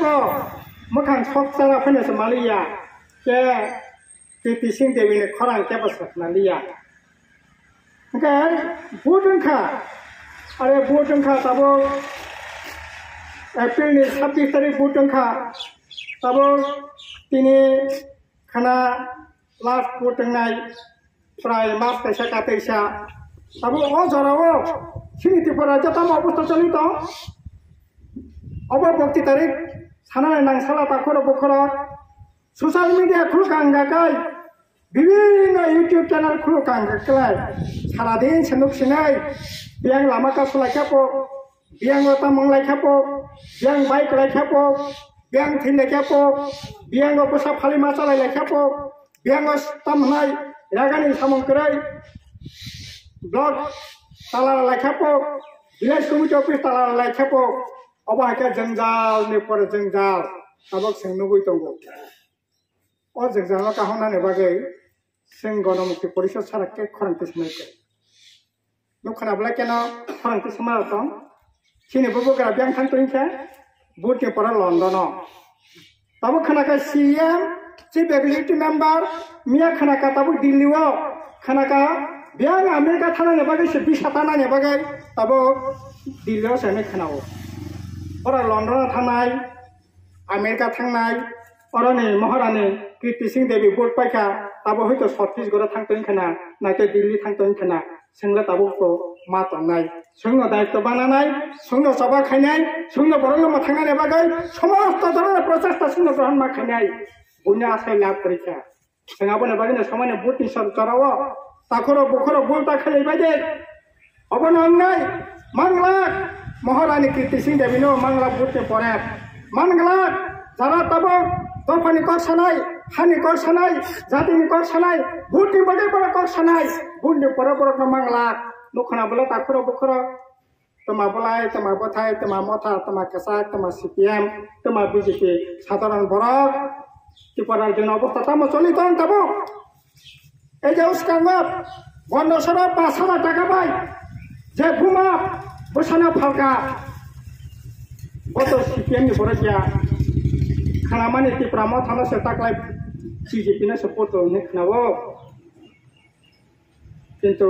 pro makan sok sana phane Somalia ke Kirti Singh Devi ne khorang ke pas Somalia kan budun kha tabo April ni 26 tarik budun kha tabo tini khana last budun nai prai mas kaisa kateisa tabo o jarawo sini tipara jata ma obostha chali to obar bokti tarik sana nang sala takoro bokoro social media khulkanga kai বিভিন্ন YouTube channel খুলো কাঙ্গাকলাই সারাদিন সেনুক Sinai বিয়াং লামাকা সলাই খাপো বিয়াং ওটা মংলাই খাপো বিয়াং bike লাই খাপো বিয়াং থিলে খাপো বিয়াং অপসা ফালি মাছালাই লাই খাপো বিয়াং তামহাই রাগানি সামংকরাই blog তালারা লাই খাপো village committee office তালারা লাই খাপো অবাহাকে জঞ্জাল নে পরে জঞ্জাল আবক সেংনুগুই তঙ্গো ও জঞ্জাল কাহনানে বাগै जों गणमुक्ति परिषद साराके खरंति समायके नखनाबला केन खरंति समायतो सिनि बबगरा ब्यांग थांतोइनखे बुटनि परा लंडन ताबो खनाका सीएम चीफ एग्जीक्यूटिव मेंबर मिया खनाका ताबो दिल्लीओ खनाका ब्यांग अमेरिका थानाने बागै से बिसातानाने बागै ताबो दिल्लीओ सेने खनाओ परा लंडन थांनाय अमेरिका थांनाय अरने महारानी कीर्ति सिंह देवी बुट पाइका ताबो हयतो छत्तीसगढ़ थांतोइन खाना नाथाय दिल्ली थांतोइन खाना सोंला ताबोखौ मा तंनाय सोंनो दायित्व बानानाय सोंनो सभा खायनाय सोंनो बरलमा थांनानै बागै समस्त धरনের प्रचेष्टा सोंनो ग्रहण मा खायनाय बुनि आसाय लाभ परीक्षा जोंहाबोनो बागैनो समाने बुटनि सरकाराव ताखरो बखरो बुलता खालाय बायदि अबनंनाय मांगला महारानी कीर्ति सिंह देवीनो मांगला बुटनि परे मांगला जारा ताबो दफानि करसानाय हानि करसानाय जातिनि करसानाय बुटनि बागै बरा करसानाय बुटनि परे बरा मांगला नखना बला ताखरो बखरो तमा बलाय तमा बथाय तमा मथा तमा केसाक तमा सीपीएम तमा बीजेपी साधारण बरक टिपरार जन अवस्था तमा चलित तब এই যে উস্কাঙ্গ বন্ধসর ৫,০০০ টাকা পাই যে ভূমা বসানো ফালকা গত সিপিএমনি বড়িয়া खालामानि टिप्रामा थाना से ताकलाय बीजेपी ने सपोर्ट ने खनावो किंतु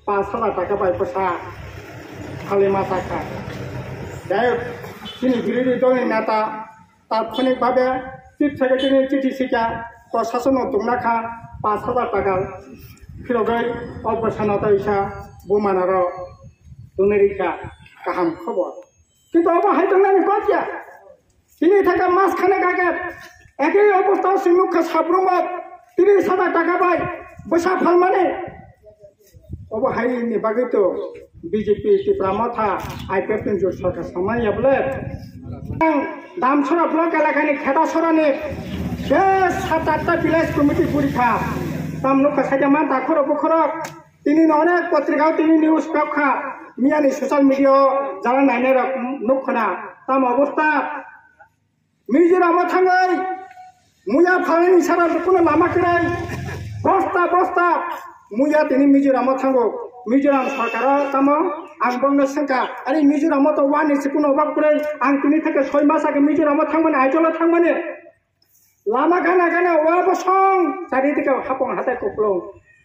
৫,০০০ টাকা बाय पैसा खाली माथा खा जाय তিনি বিরোধী দলের নেতা তাৎক্ষণিক ভাবে চিফ সেক্রেটারি চিঠি শিখা প্রশাসন দুমনাখা ৫,০০০ টাকা ফিরগৈ অবসান তৈসা বুমানার দুনেরিকা কাহাম খবর কিন্তু অবহাইতনানি কতিয়া তিনি থাকা মাঝখানে কাকে একই অবস্থা সিংমুখা সাব্রমত ৩০,০০০ টাকা পায় বসা ফাল মানে অবহাইনি বাগৈ তো বিজেপি টিপ্রামথা আইপিএফ জোট সরকার সময় বলে দামছড়া ব্লক এলাকানি খেদাছড়ানি বেশ ৭-৮টা ভিলেজ কমিটি পরীক্ষা তামনুখা সাইজামা দাখর বখর তিনি অনেক পত্রিকাও তিনি নিউজ পেখা মিয়ানি সোশ্যাল মিডিয়া যারা নাইনে নুখনা তাম অবস্থা মিজোরাম थाङै मुया फालानि सारा কোনো लामा किराय बस्ता बस्ता मुया तिनि मिजोराम थांगो मिजोराम सरकारा ताम आं बंनो संका अरे मिजोराम तो वानि कोनो अभाब करे आं तिनि थाके 6 मास आगे मिजोराम थांमाने आइजला थांमाने लामा गाना गाना वा बसं चारिदिके हापं हाथाय कप्लं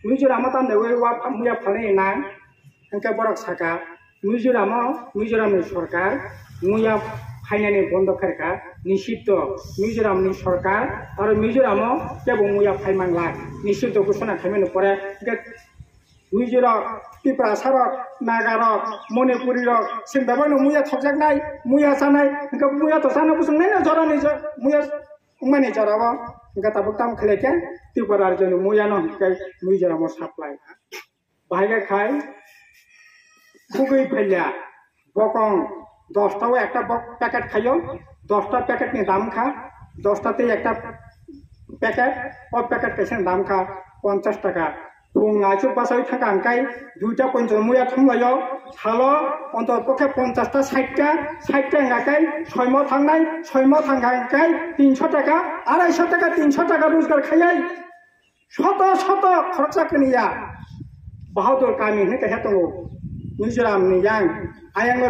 मिजोराम तामने वा मुया फालानि ना अंका बरक साका मिजोरामनि सरकार मुया फाइनानि बंद खारका निषिद्ध मिजोरामनि सरकार और मिजोराम केबो मुया फाइमांला निषिद्ध घोषणा खालामनो परे मिजोराम त्रिपुरा सारक नागारक मणिपुरी रक सिंदाबानो मुया थकजाकनाय मुया जानाय इनका मुया तो जानो बुसंनाय ना जरानि मुया माने जरावा इनका ताबो ताम खलेके त्रिपुरा जन मुया न हिकाय मिजोराम साप्लाय बाहायगा खाय खुगै फैल्या बकं 10টাও একটা প্যাকেট খাইও 10টা প্যাকেটনি দাম খা 10টাতে একটা প্যাকেট ও প্যাকেট কেসেন দাম খা 50 টাকা फुङाव बासाव थाखा आंखाय 2टा 50 मुया थांलायो सालो अन्तपक्षे 50टा 60टा आंखाय 6 माव थांनाय 6 माव थांखाय 300 टाका 250 टाका 300 टाका रोजगार खायै शत खरचा कनिया बहादुर गामि होननाय दङ मिजोराम नि yang ayang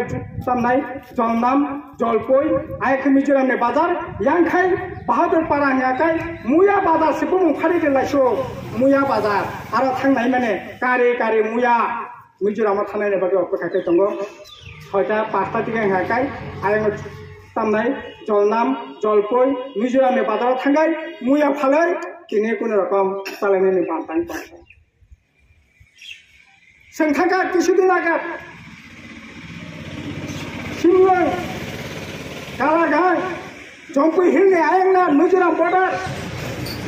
samnai jolnam jolpoi ayang mizoram ni bazar yang khai bahadur parang ya kai muya bazar sibung khari de laisho muya bazar aro thangnai mane kare kare muya mizoram thanai ne bagi opeka kai tongo hoita 5টা tige ha kai ayang samnai jolnam jolpoi mizoram ni bazar thangai muya phalai kini kono rokom salane ni bantang pa Sengkaka kisudin agak Simlang Kalagang Jompi hilni ayangna Mizoram border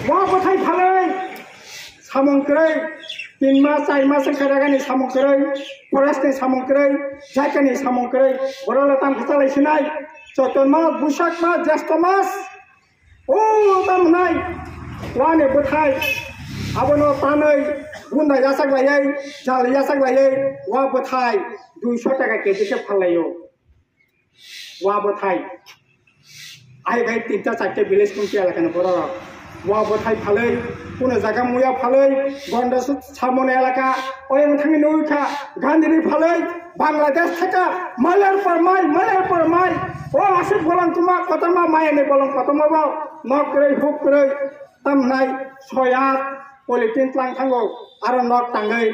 Wah bathai phalai Samong kerai 3 mas 4 mas kadagani samong kerai Forest ni samong kerai Jaika ni samong kerai Borala tam khasalai sinai Choton mas Busak mas Jesta mas Oh tam nai Wani bathai Abono tanai Bunda yasak layai, jal yasak layai, wah bathai 200 টাকা KG ke phalayo, wah bathai, ai gai 3-4 village kumti elakana borok, wah bathai phalai, kono jaga muya phalai, gonda samone elaka, oyang thangi nuika, gandhiri phalai, Bangladesh theka, malar par mai, oh asit bolang tuma kotama mai ne bolang kotama ba, nok krei huk krei, tam nai soyat Politin tlang tanggo, aro nok tangai,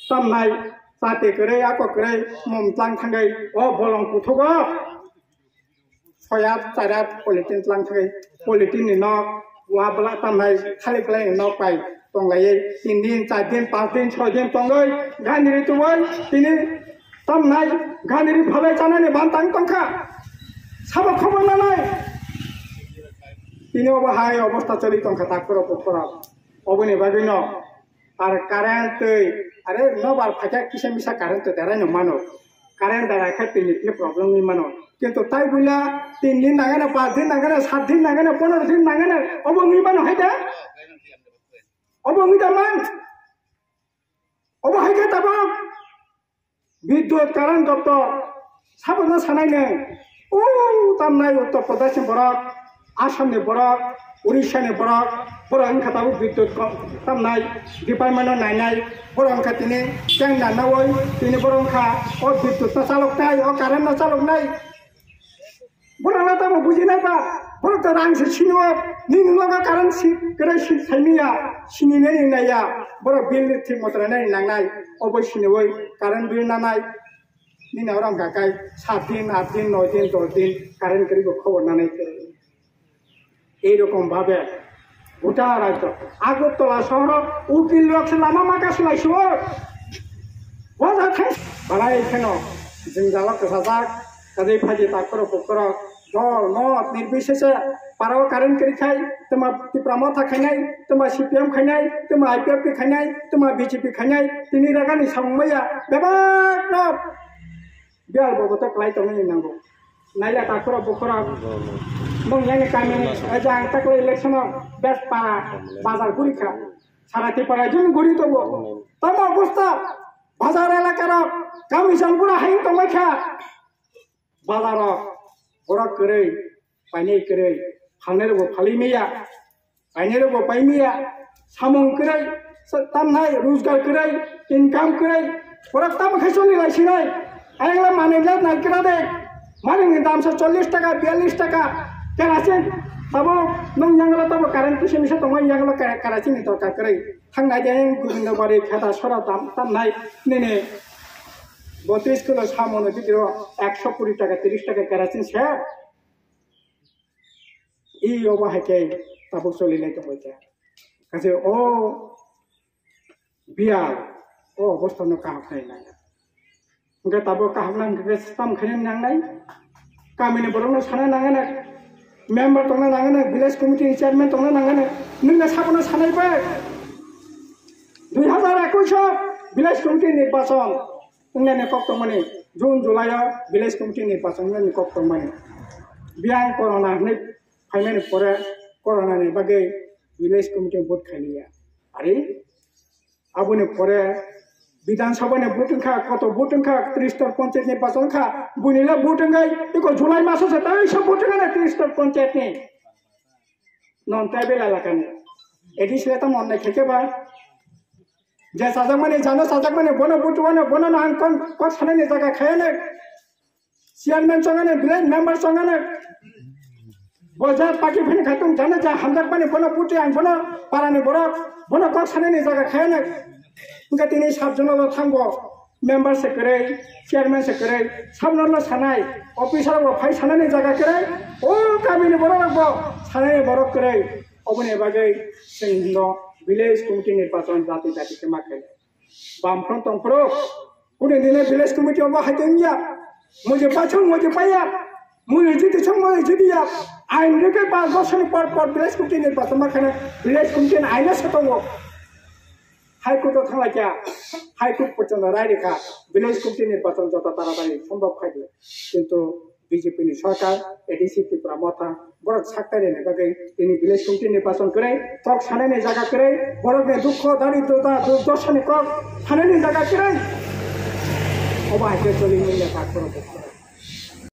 tam nai, sate kerei, ako kerei, mom tlang tangai, oh bolong putugo, soyat sadat politin tlang tangai, politin ni nok, wah belak tam nai, khalik lay nok pai, tong lay, 3 din, 4 din, 5 din, 6 din, tong lay, gandiri tuwai, tini, tam nai, gandiri phalai chana ni bantang tongka, sabak khobor na nai, tini oba hai obosta choli tongka takoro pokora. Obone bagino ar current are no bar phaka kisa misa current dara no mano current dara khate ni problem ni mano kintu tai bulla 3 din nagana 5 din nagana 7 din nagana 15 din nagana obo mi mano haida obo mi daman obo haida tabo বিদ্যুৎ current doptor sabona sanai ne o tamnai Uttar Pradesh ni borak Assam ni borak Odisha ni borak Borang kata bu biddut tam nai department nai borang kata ini yang nana woi ini borang ka oh biddut na salok nai oh current na salok nai borang nata mau buji nai pa borang terang sini woi ning loga current si kira si sini ya sini nai nai ya borang bill ti motor nai nang nai oh bos sini woi current bill nai ini orang kakai 7 din 8 din 9 din 10 din current kiri bu khobor nai এই রকম ভাবে গোটা রাজ্য আগরতলা শহর উকিল রক্ষে লামা মাকা শুনাইছো বাড়াই এখানে जों জালক সাজাক কাজে ফাজি তাকর পকর দল মত নির্বিশেষে পারাও কারেন্ট করি খাই তোমার টিপ্রামা থাকাইনাই তোমার সিপিএম খাইনাই তোমার আইপিএফপি খাইনাই তোমার বিজেপি খাইনাই তিনি রাগানি সাংমাইয়া বেবাক বিয়াল Bogot ক্লাই তংনি নাंगौ Naila তাকর পকর Mong yang kami ajang takle election best para bazar gurika sarati para jun guri to bo tama busta bazar elakar kami sangpura hain to makha bazar ora kare paine kare khangner bo phali meya paine bo paimiya samong kare tam nai rozgar kare income kare ora tam khasoni laisinai ayangla manela nai kra de maning dam se 40 টাকা 42 টাকা Karasin, tabo nong yang lo tabo current tu sih tong yang lo karasin itu kakerai. Hang naik yang gurung bari kata sora tam naik nene. 32 kilo samon itu kira 120 টাকা 30 টাকা karasin share. Ini oba hakai tabo soli lagi tu baca. Kasih oh biar oh bos tu nak kahap naik naik. Mungkin tabo kahap naik kita sistem kalian yang naik. Kami ni borong sana nangan member tongna nangane village committee chairman tongna nangane ningna sabona sanai ba 2021 village committee nirbachon ningna nekok tongmani June July village committee nirbachon ningna nekok tongmani biang corona ni phaimani pore corona ni bagai village committee vote khaliya are abone pore বিধানসভা নে voting খা কত voting খা 30 পঞ্চায়েত নির্বাচন খা বুনিলা voting গাই eco July মাসে তাই সব ভোটিং না 30 পঞ্চায়েত নে নন ট্রাইবেল এলাকা নে এডিশলে তো মন নাই থেকে বা যে সাজাক মানে জানো সাজাক মানে বনো বুটুয়ানো বনো না আন কত সানানি জায়গা খায়ানে চেয়ারম্যান সঙ্গে ভিলেজ মেম্বার সঙ্গে বজার পার্টি ফেনে খাতুন জানে যা হামদাক মানে বনো বুটে আন বনো পারানি বনো কত সানানি জায়গা খায়ানে ఇంకా তিনি সাতজনল থাকব মেম্বার সেক্রেটারি চেয়ারম্যান সেক্রেটারি সামনল সানাই অফিসার ফাই সানানি জায়গা করে ও গামিনি বড় রাখবো সানানি বড় করে অবনে বাগে जों ভিলেজ কমিটি নির্বাচন জাতি জাতিকে মাখে বামফ্রন্ট তংফ্রো উনি দিনে ভিলেজ কমিটি অব হাইতেন গিয়া মুझे पाछं मुझे पाया मुझे जिति छं मुझे जितिया आइन रेखे 5 বছর পর ভিলেজ কমিটি নির্বাচন মাখে ভিলেজ কমিটি আইনা সতঙ্গ হাইকোর্টে থাকলাইয়া হাইকোর্ট পর্যন্ত রায় রেখা ভিলেজ কমিটি নির্বাচন যত তাড়াতাড়ি সম্ভব খাইবে কিন্তু বিজেপি সরকার এডিসি ত্রিপুরা মথা বড় সাক্তারি নেবাগে তিনি ভিলেজ কমিটি নির্বাচন করে কক সানানি জায়গা করে বড়কে দুঃখ দারিদ্রতা দুর্দশানি কক সানানি জায়গা করে অবাইকে চলি মিলে কাজ করে